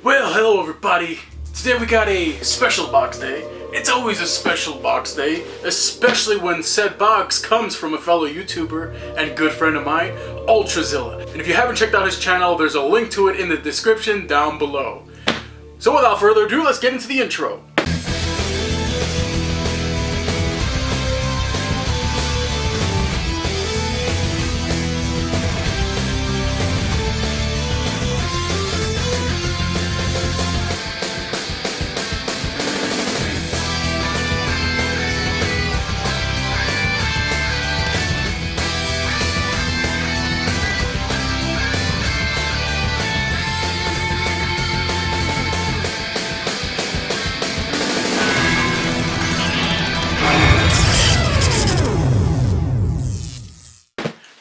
Well, hello everybody. Today we got a special box day. It's always a special box day, especially when said box comes from a fellow YouTuber and good friend of mine, Ultrazilla. And if you haven't checked out his channel, there's a link to it in the description down below. So without further ado, let's get into the intro.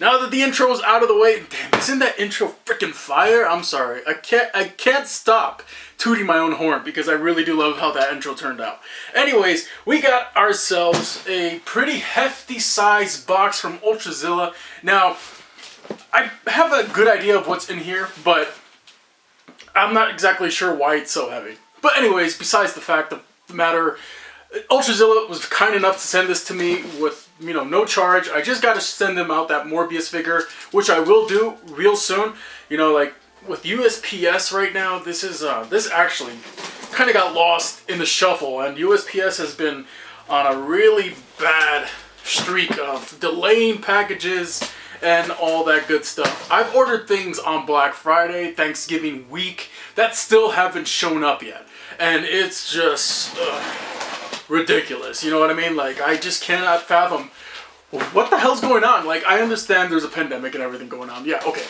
Now that the intro is out of the way, damn, isn't that intro freaking fire? I'm sorry, I can't stop tooting my own horn because I really do love how that intro turned out. Anyways, we got ourselves a pretty hefty size box from Ultrazilla. Now, I have a good idea of what's in here, but I'm not exactly sure why it's so heavy. But anyways, besides the fact of the matter, Ultrazilla was kind enough to send this to me with, no charge. I just got to send them out that Morbius figure, which I will do real soon. Like with USPS right now, this actually kind of got lost in the shuffle, and USPS has been on a really bad streak of delaying packages and all that good stuff. I've ordered things on Black Friday, Thanksgiving week that still haven't shown up yet, and it's just ridiculous, you know what I mean? Like, I just cannot fathom what the hell's going on. Like, I understand there's a pandemic and everything going on. Yeah, okay.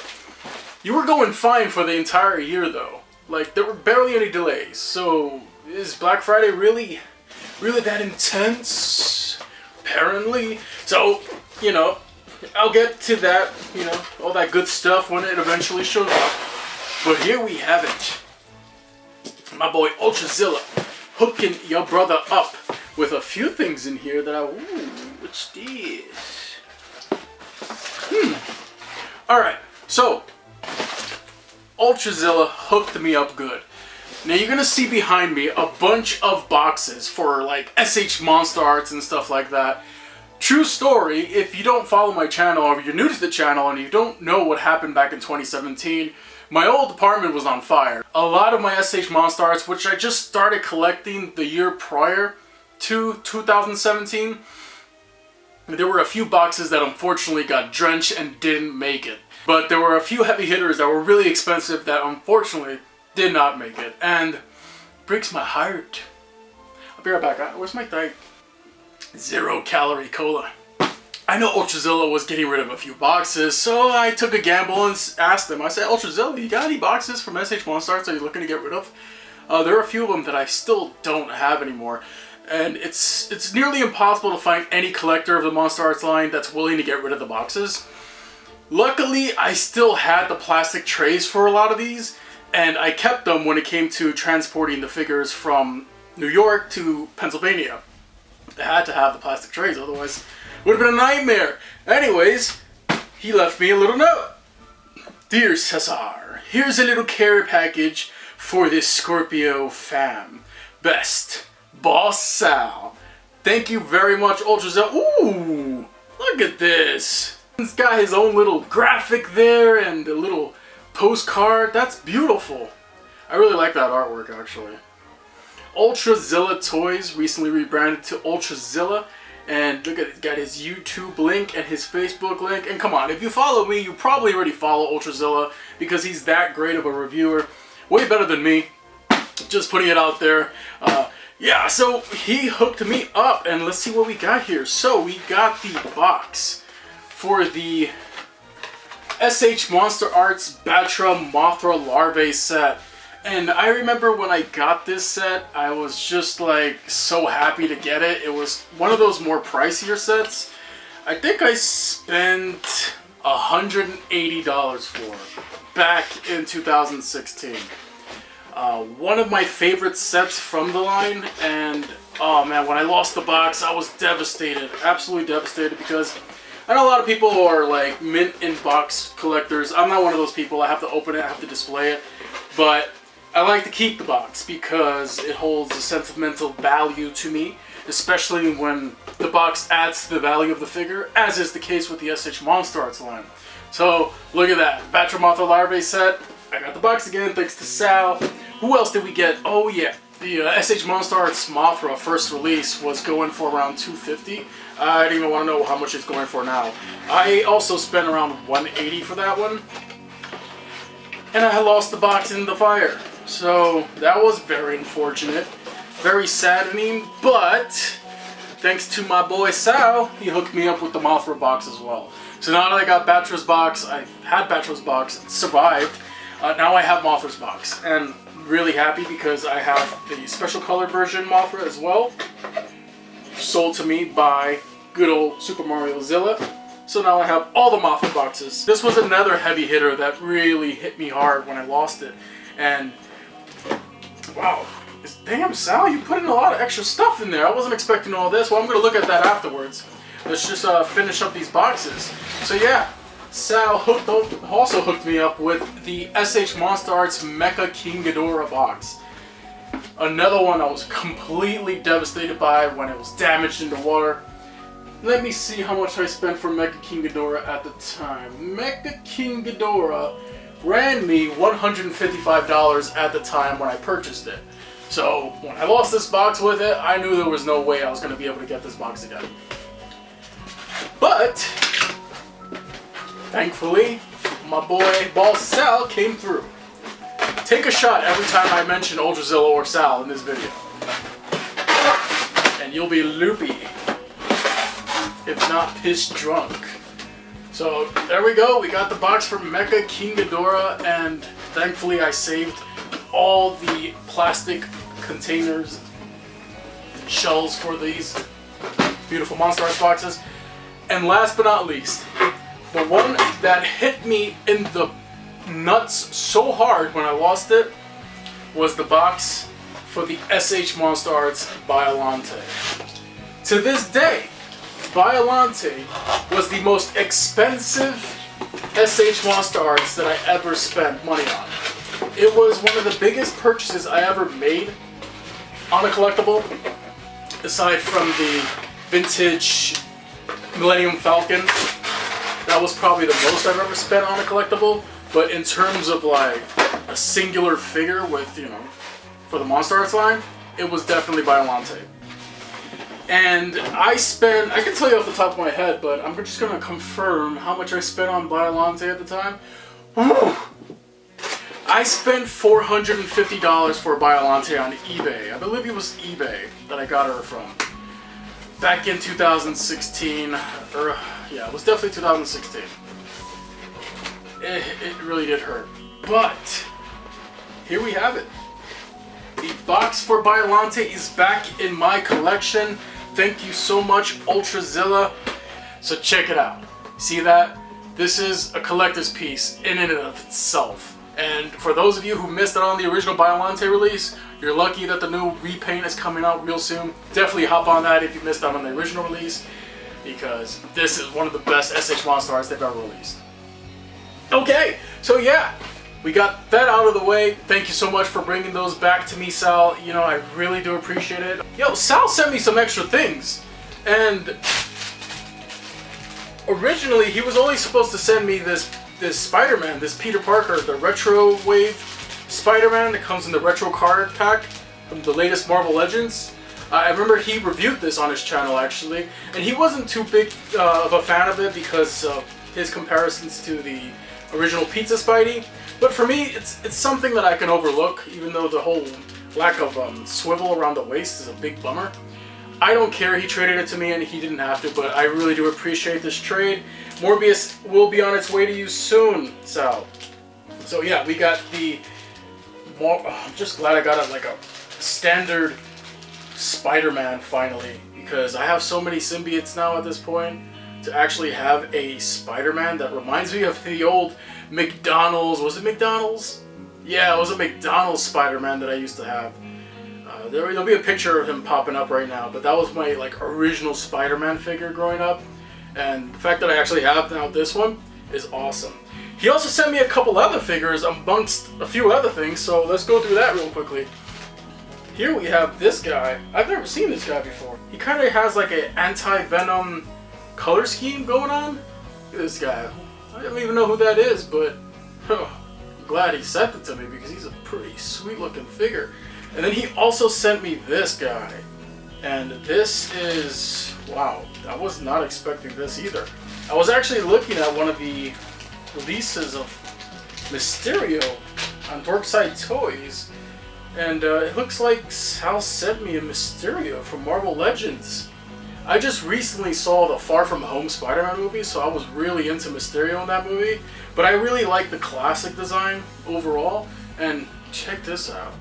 You were going fine for the entire year, though. Like, there were barely any delays. So, is Black Friday really that intense? Apparently. So, I'll get to that, all that good stuff when it eventually shows up. But here we have it. My boy Ultrazilla hooking your brother up with a few things in here that what's this? Alright, so Ultrazilla hooked me up good. Now you're gonna see behind me a bunch of boxes for like SH Monster Arts and stuff like that. True story, if you don't follow my channel or you're new to the channel and you don't know what happened back in 2017, my old apartment was on fire. A lot of my SH Monster Arts, which I just started collecting the year prior to 2017, there were a few boxes that unfortunately got drenched and didn't make it. But there were a few heavy hitters that were really expensive that unfortunately did not make it. And it breaks my heart. I'll be right back. Where's my Diet Zero Calorie Cola? I know Ultrazilla was getting rid of a few boxes, so I took a gamble and asked them. I said, Ultrazilla, you got any boxes from SH Monster Arts that you're looking to get rid of? There are a few of them that I still don't have anymore. And it's nearly impossible to find any collector of the Monster Arts line that's willing to get rid of the boxes. Luckily, I still had the plastic trays for a lot of these, and I kept them when it came to transporting the figures from New York to Pennsylvania. I had to have the plastic trays, otherwise would have been a nightmare. Anyways, he left me a little note. Dear Cesar, here's a little care package for this Scorpio fam. Best, Boss Sal. Thank you very much, Ultrazilla. Ooh, look at this. He's got his own little graphic there and a little postcard. That's beautiful. I really like that artwork, actually. Ultrazilla Toys recently rebranded to Ultrazilla. And look at it, got his YouTube link and his Facebook link. And come on, if you follow me, you probably already follow Ultrazilla because he's that great of a reviewer. Way better than me. Just putting it out there. Yeah, so he hooked me up, and let's see what we got here. So we got the box for the SH Monster Arts Batra Mothra Larvae set. And I remember when I got this set, I was just like so happy to get it. It was one of those more pricier sets. I think I spent $180 for it back in 2016. One of my favorite sets from the line, and oh man, when I lost the box, I was devastated, absolutely devastated, because I know a lot of people who are like mint in box collectors. I'm not one of those people. I have to open it, I have to display it, but I like to keep the box because it holds a sentimental value to me, especially when the box adds to the value of the figure, as is the case with the SH Monster Arts line. So look at that, Batromothra Larvae set. I got the box again thanks to Sal. Who else did we get? Oh yeah, the SH Monster Arts Mothra first release was going for around $250. I don't even want to know how much it's going for now. I also spent around $180 for that one. And I lost the box in the fire. So that was very unfortunate. Very saddening, but thanks to my boy Sal, he hooked me up with the Mothra box as well. So now that I got Batra's box, I had Batra's box, survived. Now I have Mothra's box, and really happy because I have the special colored version Mothra as well, sold to me by good old Super Mario Zilla. So now I have all the Mothra boxes. This was another heavy hitter that really hit me hard when I lost it, and wow, damn Sal, you put in a lot of extra stuff in there. I wasn't expecting all this. Well, I'm gonna look at that afterwards. Let's just finish up these boxes. So yeah. Sal also hooked me up with the SH Monster Arts Mecha King Ghidorah box. Another one I was completely devastated by when it was damaged in the water. Let me see how much I spent for Mecha King Ghidorah at the time. Mecha King Ghidorah ran me $155 at the time when I purchased it. So when I lost this box with it, I knew there was no way I was going to be able to get this box again. But thankfully, my boy Boss Sal came through. Take a shot every time I mention Ultrazilla or Sal in this video, and you'll be loopy, if not piss drunk. So there we go, we got the box for Mecha King Ghidorah, and thankfully I saved all the plastic containers, shells for these beautiful Monster Arts boxes. And last but not least, the one that hit me in the nuts so hard when I lost it was the box for the SH Monster Arts Biollante. To this day, Biollante was the most expensive SH Monster Arts that I ever spent money on. It was one of the biggest purchases I ever made on a collectible, aside from the vintage Millennium Falcon. That was probably the most I've ever spent on a collectible, but in terms of like a singular figure with, you know, for the Monster Arts line, it was definitely Biollante. And I can tell you off the top of my head, but I'm just gonna confirm how much I spent on Biollante at the time. Woo! I spent $450 for Biollante on eBay. I believe it was eBay that I got her from. Back in 2016, or yeah, it was definitely 2016. It really did hurt. But here we have it. The box for Biollante is back in my collection. Thank you so much, Ultrazilla. So check it out. See that? This is a collector's piece in and of itself. And for those of you who missed out on the original Biollante release, you're lucky that the new repaint is coming out real soon. Definitely hop on that if you missed out on the original release, because this is one of the best SH Monster Arts they've ever released. Okay, so yeah, we got that out of the way. Thank you so much for bringing those back to me, Sal. You know, I really do appreciate it. Yo, Sal sent me some extra things, and originally he was only supposed to send me this Spider-Man, this Peter Parker, the Retro Wave Spider-Man that comes in the retro card pack from the latest Marvel Legends. I remember he reviewed this on his channel actually, and he wasn't too big of a fan of it because of his comparisons to the original Pizza Spidey. But for me, it's something that I can overlook, even though the whole lack of swivel around the waist is a big bummer. I don't care, he traded it to me and he didn't have to, but I really do appreciate this trade. Morbius will be on its way to you soon, Sal. So yeah, we got the... I'm just glad I got a standard Spider-Man finally, because I have so many symbiotes now at this point. To actually have a Spider-Man that reminds me of the old McDonald's, was it McDonald's? Yeah, it was a McDonald's Spider-Man that I used to have. There'll be a picture of him popping up right now, but that was my original Spider-Man figure growing up, and the fact that I actually have now this one is awesome. He also sent me a couple other figures amongst a few other things, so let's go through that real quickly. Here we have this guy. I've never seen this guy before. He kind of has like an anti-venom color scheme going on. Look at this guy. I don't even know who that is, but I'm glad he sent it to me because he's a pretty sweet looking figure. And then he also sent me this guy. And this is, wow, I was not expecting this either. I was actually looking at one of the releases of Mysterio on Dorkside Toys, and it looks like Sal sent me a Mysterio from Marvel Legends. I just recently saw the Far From Home Spider-Man movie, so I was really into Mysterio in that movie, but I really like the classic design overall. And check this out.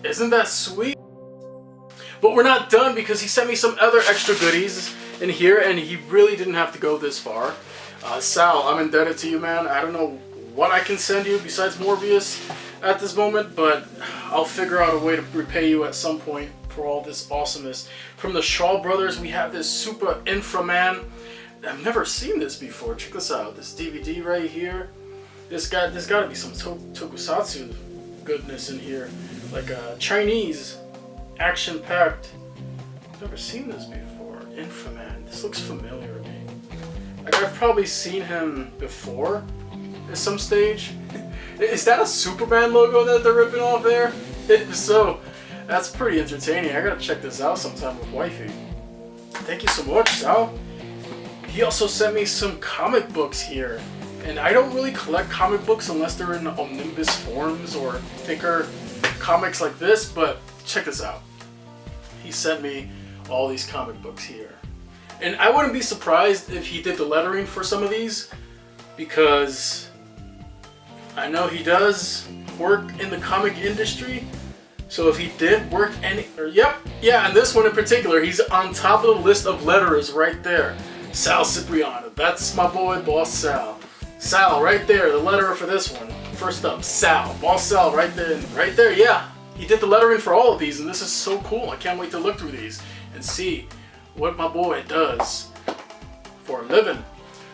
Isn't that sweet? But we're not done, because he sent me some other extra goodies in here, and he really didn't have to go this far. Sal, I'm indebted to you, man. I don't know what I can send you besides Morbius at this moment, but I'll figure out a way to repay you at some point for all this awesomeness. From the Shaw Brothers, we have this Super Inframan. I've never seen this before. Check this out. This DVD right here. There's got to be some tokusatsu goodness in here, like a Chinese action-packed. I've never seen this before. Inframan. This looks familiar to me. Like, I've probably seen him before at some stage. Is that a Superman logo that they're ripping off there? If so, that's pretty entertaining. I gotta check this out sometime with wifey. Thank you so much, Sal. He also sent me some comic books here. And I don't really collect comic books unless they're in omnibus forms or thicker comics like this, but check this out. He sent me all these comic books here. And I wouldn't be surprised if he did the lettering for some of these, because I know he does work in the comic industry. So if he did work and this one in particular, he's on top of the list of letterers right there. Sal Cipriano. That's my boy, Boss Sal. Sal, right there, the letterer for this one. First up, Sal. Boss Sal, right there. Right there, yeah. He did the lettering for all of these, and this is so cool. I can't wait to look through these and see what my boy does for a living.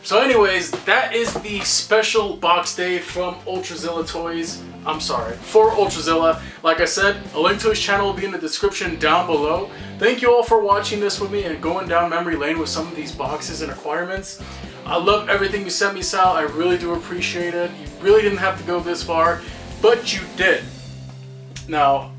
So anyways, that is the special box day from Ultrazilla Toys. I'm sorry, for Ultrazilla. Like I said, a link to his channel will be in the description down below. Thank you all for watching this with me and going down memory lane with some of these boxes and acquirements. I love everything you sent me, Sal. I really do appreciate it. You really didn't have to go this far, but you did. Now,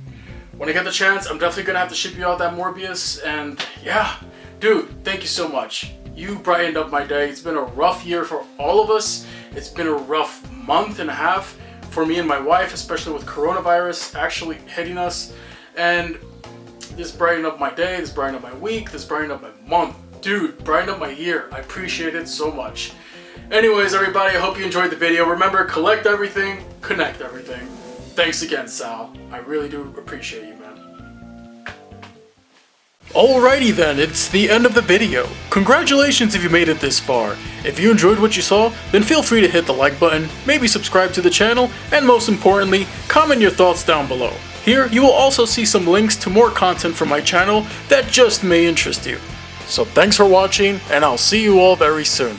when I get the chance, I'm definitely gonna have to ship you out that Morbius, and yeah, dude, thank you so much. You brightened up my day. It's been a rough year for all of us. It's been a rough month and a half for me and my wife, especially with coronavirus actually hitting us. And this brightened up my day, this brightened up my week, this brightened up my month. Dude, brightened up my year. I appreciate it so much. Anyways, everybody, I hope you enjoyed the video. Remember, collect everything, connect everything. Thanks again, Sal. I really do appreciate you, man. Alrighty then, it's the end of the video. Congratulations if you made it this far. If you enjoyed what you saw, then feel free to hit the like button, maybe subscribe to the channel, and most importantly, comment your thoughts down below. Here, you will also see some links to more content from my channel that just may interest you. So thanks for watching, and I'll see you all very soon.